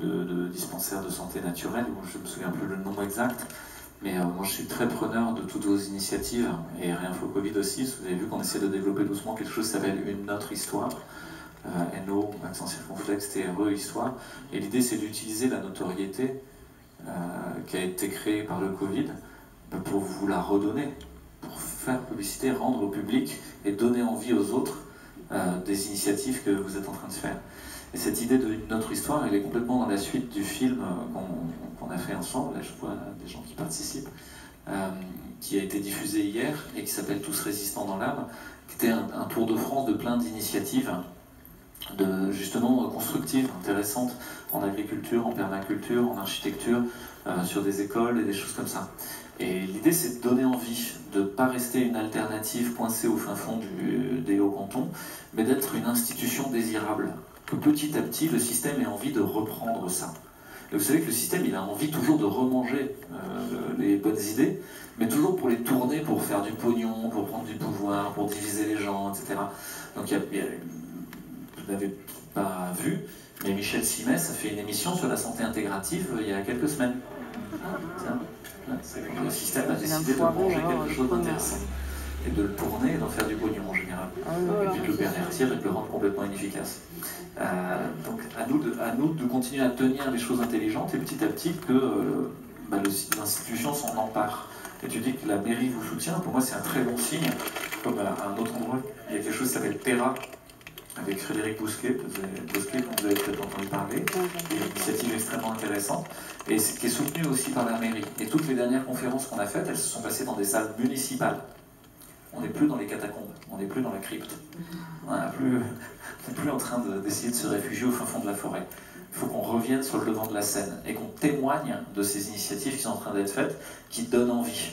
de dispensaires de santé naturelle, je ne me souviens plus le nom exact, mais moi je suis très preneur de toutes vos initiatives, et Réinfo Covid aussi. Vous avez vu qu'on essaie de développer doucement quelque chose qui s'appelle Une Autre Histoire, NO, accent circonflexe, TRE, Histoire, et l'idée c'est d'utiliser la notoriété qui a été créée par le Covid pour vous la redonner, pour faire publicité, rendre au public et donner envie aux autres des initiatives que vous êtes en train de faire. Et cette idée d'une autre histoire, elle est complètement dans la suite du film qu'on a fait ensemble. Là, je vois des gens qui participent, qui a été diffusé hier et qui s'appelle Tous résistants dans l'âme, qui était un tour de France de plein d'initiatives, justement constructives, intéressantes, en agriculture, en permaculture, en architecture, sur des écoles et des choses comme ça. Et l'idée, c'est de donner envie, de ne pas rester une alternative coincée au fin fond des hauts cantons, mais d'être une institution désirable. Que petit à petit, le système ait envie de reprendre ça. Et vous savez que le système, il a envie toujours de remanger les bonnes idées, mais toujours pour les tourner, pour faire du pognon, pour prendre du pouvoir, pour diviser les gens, etc. Donc, vous n'avez pas vu, mais Michel Simès a fait une émission sur la santé intégrative il y a quelques semaines. Tiens. Le système a décidé de manger quelque chose d'intéressant et de le tourner et d'en faire du pognon en général, et puis de le pervertir et de le rendre complètement inefficace. Donc à nous de continuer à tenir les choses intelligentes et petit à petit que l'institution s'en empare. Et tu dis que la mairie vous soutient, pour moi c'est un très bon signe. Comme à un autre endroit, il y a quelque chose qui s'appelle Terra, avec Frédéric Bousquet, dont vous avez peut-être entendu parler, une initiative extrêmement intéressante, et qui est soutenue aussi par la mairie. Et toutes les dernières conférences qu'on a faites, elles se sont passées dans des salles municipales. On n'est plus dans les catacombes, on n'est plus dans la crypte. On n'est plus en train d'essayer de se réfugier au fin fond de la forêt. Il faut qu'on revienne sur le devant de la scène et qu'on témoigne de ces initiatives qui sont en train d'être faites, qui donnent envie.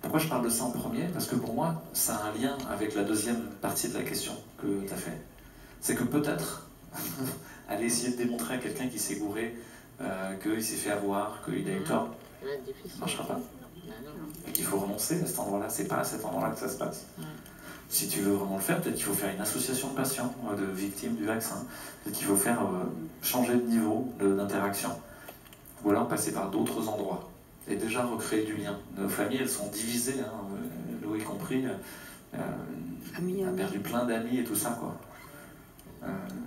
Pourquoi je parle de ça en premier? Parce que pour moi, ça a un lien avec la deuxième partie de la question que tu as fait. C'est que peut-être, aller essayer de démontrer à quelqu'un qui s'est gouré, qu'il s'est fait avoir, qu'il a eu tort, ça ne marchera pas. Et qu'il faut renoncer à cet endroit-là, c'est pas à cet endroit-là que ça se passe. Si tu veux vraiment le faire, peut-être qu'il faut faire une association de patients, de victimes du vaccin. Peut-être qu'il faut faire changer de niveau d'interaction. Ou alors passer par d'autres endroits. Et déjà recréer du lien. Nos familles, elles sont divisées, nous y compris. On a perdu plein d'amis et tout ça, quoi.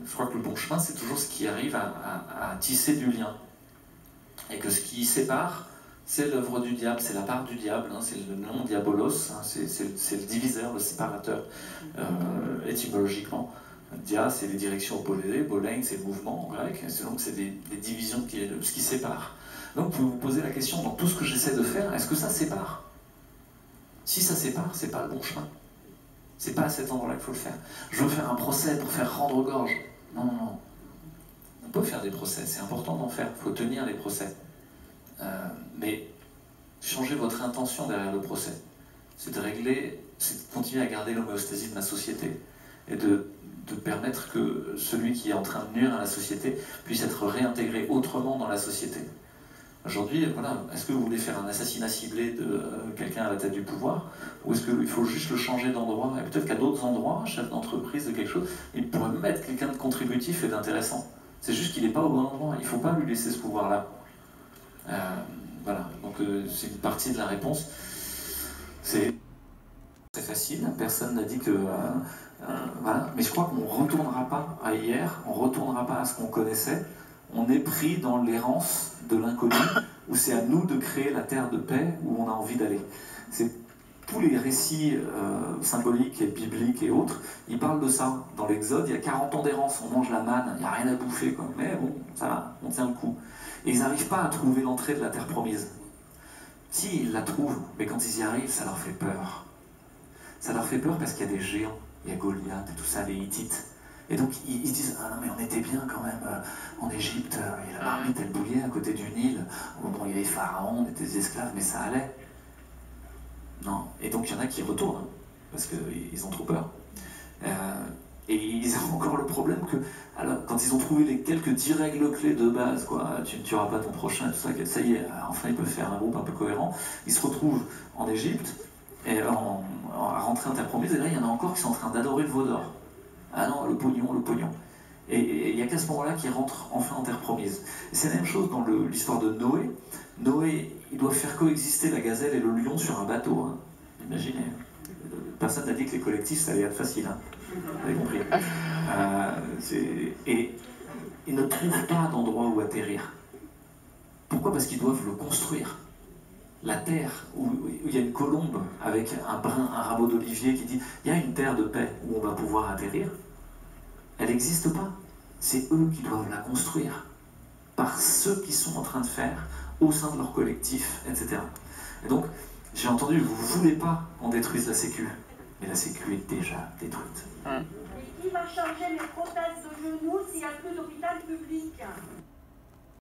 Je crois que le bon chemin, c'est toujours ce qui arrive à tisser du lien. Et que ce qui sépare, c'est l'œuvre du diable, c'est la part du diable, c'est le nom diabolos, c'est le diviseur, le séparateur, étymologiquement. Dia, c'est les directions opposées, bolein, c'est le mouvement en grec, donc c'est des divisions ce qui sépare. Donc vous pouvez vous poser la question, dans tout ce que j'essaie de faire, est-ce que ça sépare? Si ça sépare, c'est pas le bon chemin. C'est pas à cet endroit-là qu'il faut le faire. Je veux faire un procès pour faire rendre gorge. Non, non, non. On peut faire des procès, c'est important d'en faire, il faut tenir les procès. Mais changez votre intention derrière le procès. C'est de régler, c'est de continuer à garder l'homéostasie de ma société et de permettre que celui qui est en train de nuire à la société puisse être réintégré autrement dans la société. Aujourd'hui, voilà, est-ce que vous voulez faire un assassinat ciblé de quelqu'un à la tête du pouvoir, ou est-ce qu'il faut juste le changer d'endroit? Et peut-être qu'à d'autres endroits, chef d'entreprise, de quelque chose, il pourrait mettre quelqu'un de contributif et d'intéressant. C'est juste qu'il n'est pas au bon endroit, il ne faut pas lui laisser ce pouvoir-là. Voilà, donc c'est une partie de la réponse. C'est très facile, personne n'a dit que... voilà. Mais je crois qu'on ne retournera pas à hier, on ne retournera pas à ce qu'on connaissait. On est pris dans l'errance de l'inconnu, où c'est à nous de créer la terre de paix où on a envie d'aller. C'est tous les récits symboliques et bibliques et autres, ils parlent de ça. Dans l'Exode, il y a 40 ans d'errance, on mange la manne, il n'y a rien à bouffer, quoi. Mais bon, ça va, on tient le coup. Et ils n'arrivent pas à trouver l'entrée de la terre promise. Si, ils la trouvent, mais quand ils y arrivent, ça leur fait peur. Ça leur fait peur parce qu'il y a des géants, il y a Goliath et tout ça, les Hittites. Et donc ils disent « Ah non mais on était bien quand même en Égypte, et la marmite elle bouillait à côté du Nil, bon il y avait Pharaon, on était des esclaves, mais ça allait. » Non, et donc il y en a qui retournent, parce qu'ils ont trop peur. Et ils ont encore le problème que, alors, quand ils ont trouvé les quelques 10 règles clés de base, quoi, tu ne tueras pas ton prochain, tout ça, ça y est, enfin ils peuvent faire un groupe un peu cohérent, ils se retrouvent en Égypte, et à rentrer en terre promise, et là il y en a encore qui sont en train d'adorer le veau d'or. Ah non, le pognon, le pognon. Et il n'y a qu'à ce moment-là qu'il rentre enfin en terre promise. Et c'est la même chose dans l'histoire de Noé. Noé, il doit faire coexister la gazelle et le lion sur un bateau. Hein. Imaginez. Personne n'a dit que les collectifs, ça allait être facile. Hein. Vous avez compris. Et ils ne trouvent pas d'endroit où atterrir. Pourquoi? Parce qu'ils doivent le construire. La terre, où il y a une colombe avec un rameau d'olivier qui dit « il y a une terre de paix où on va pouvoir atterrir », elle n'existe pas. C'est eux qui doivent la construire, par ceux qui sont en train de faire, au sein de leur collectif, etc. Et donc, j'ai entendu, vous ne voulez pas qu'on détruise la Sécu, mais la Sécu est déjà détruite. Et qui va changer les prothèses de genoux s'il n'y a plus d'hôpital public?